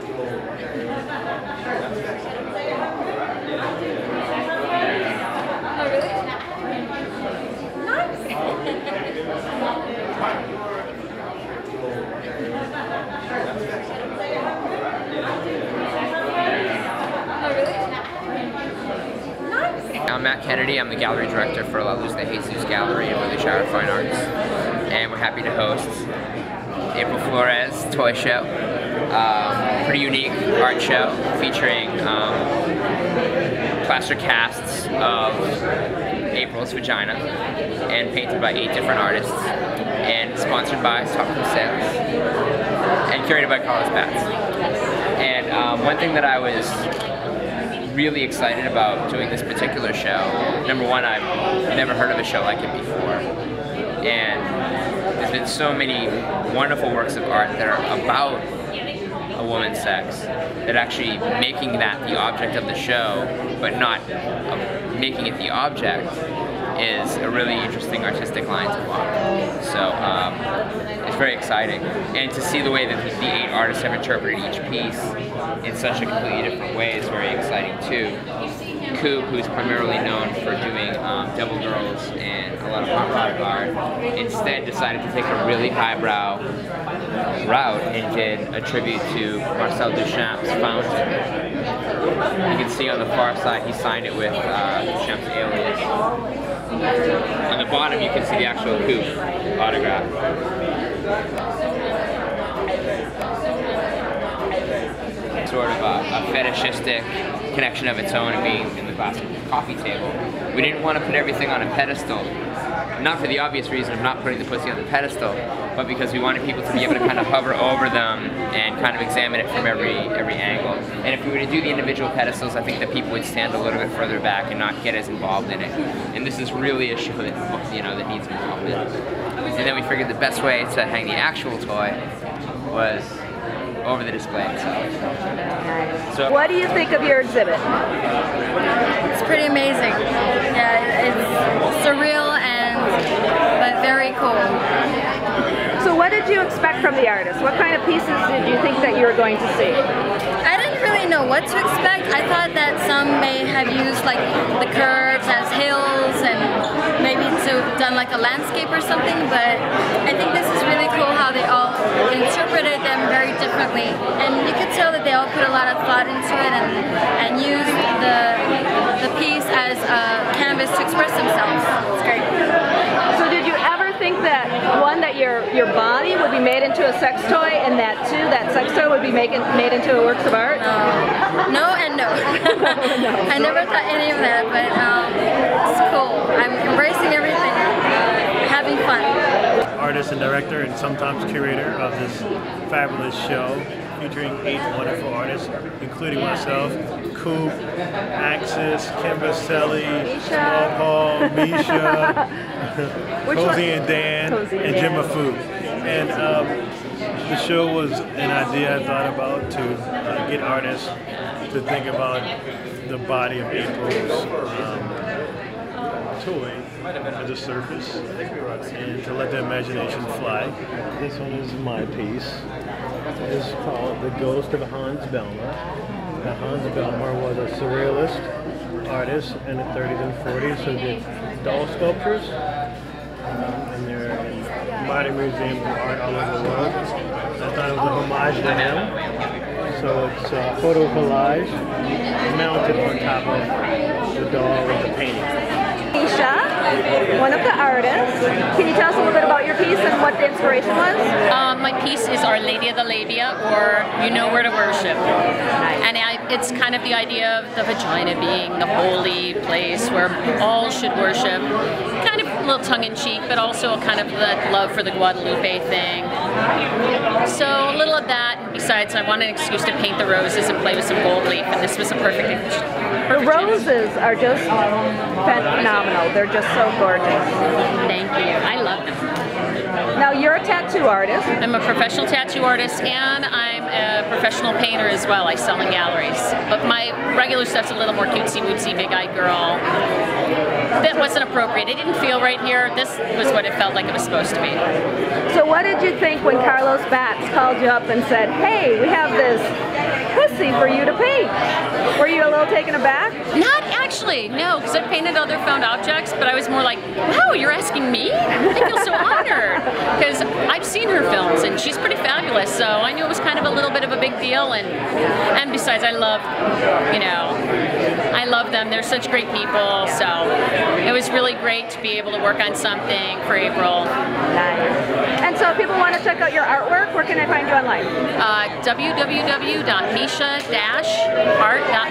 Oh, really? Nice! I'm Matt Kennedy. I'm the gallery director for La Luz de Jesus Gallery in Willie Shire Fine Arts, and we're happy to host April Flores toy show. Pretty unique art show featuring plaster casts of April's vagina and painted by 8 different artists, and sponsored by Tropical Sales and curated by Carlos Batts. And one thing that I was really excited about doing this particular show, number one, I've never heard of a show like it before, and there's been so many wonderful works of art that are about a woman's sex, that actually making that the object of the show, but not making it the object, is a really interesting artistic line to walk. So it's very exciting, and to see the way that the 8 artists have interpreted each piece in such a completely different way is very exciting too. COOP, who's primarily known for doing Devil Girls and a lot of pop art, instead decided to take a really highbrow route and did a tribute to Marcel Duchamp's Fountain. You can see on the far side he signed it with Duchamp's alias. On the bottom you can see the actual COOP autograph. Sort of a fetishistic connection of its own, and being in the classic coffee table. We didn't want to put everything on a pedestal, not for the obvious reason of not putting the pussy on the pedestal, but because we wanted people to be able to kind of hover over them and kind of examine it from every angle. And if we were to do the individual pedestals, I think that people would stand a little bit further back and not get as involved in it. And this is really a show that, that needs involvement. And then we figured the best way to hang the actual toy was over the display itself. So, what do you think of your exhibit? It's pretty amazing. Yeah, it's surreal but very cool. So what did you expect from the artist? What kind of pieces did you think that you were going to see? I didn't really know what to expect. I thought that some may have used like the curves as hills and maybe done like a landscape or something, but I think this is really cool how they all interpreted them very differently, and you could tell that they all put a lot of thought into it and used the piece as a canvas to express themselves. It's great. So did you ever think that, one, that your body would be made into a sex toy, and that two, that sex toy would be made into a works of art? No and no. I never thought any of that, but it's cool. I'm embracing everything, having fun. Artist and director and sometimes curator of this fabulous show featuring 8 wonderful artists, including myself, COOP, Axis, Kim Buzzelli, Small Paul, Misha, Cozy and Dan, and Jim Mahfood. And the show was an idea I thought about to get artists to think about the body of April's toy as a surface and to let the imagination fly. This one is my piece. It's called The Ghost of Hans Belmer. Now, Hans Belmer was a surrealist artist in the 30s and 40s who did doll sculptures, and they're in modern museums of art all over the world. I thought it was a homage to him. So it's a photo collage mounted on top of the doll with the painting. Misha, one of the artists. Can you tell us a little bit about your piece and what the inspiration was? My piece is Our Lady of the Labia, or You Know Where to Worship. And it's kind of the idea of the vagina being the holy place where all should worship. Kind of a little tongue-in-cheek, but also kind of the love for the Guadalupe thing. So a little of that. Besides, I wanted an excuse to paint the roses and play with some gold leaf, and this was a perfect The roses are just phenomenal. They're just so gorgeous. Thank you. I love them. Now, you're a tattoo artist. I'm a professional tattoo artist, and I'm a professional painter as well. I sell in galleries. But my regular stuff's a little more cutesy-wootsy, big-eyed girl. that wasn't appropriate. It didn't feel right here. This was what it felt like it was supposed to be. So what did you think when Carlos Batts called you up and said, hey, we have this pussy for you to paint? Were you a little taken aback? Not actually, no, because I've painted other found objects, but I was more like, wow, you're asking me? I feel so honored, because I've seen her films and she's pretty fabulous, so I knew it was kind of a little bit of a big deal, and besides, I love, you know, I love them. They're such great people, so it was really great to be able to work on something for April. Nice. And so if people want to check out your artwork, where can I find you online? www.misha-art.com.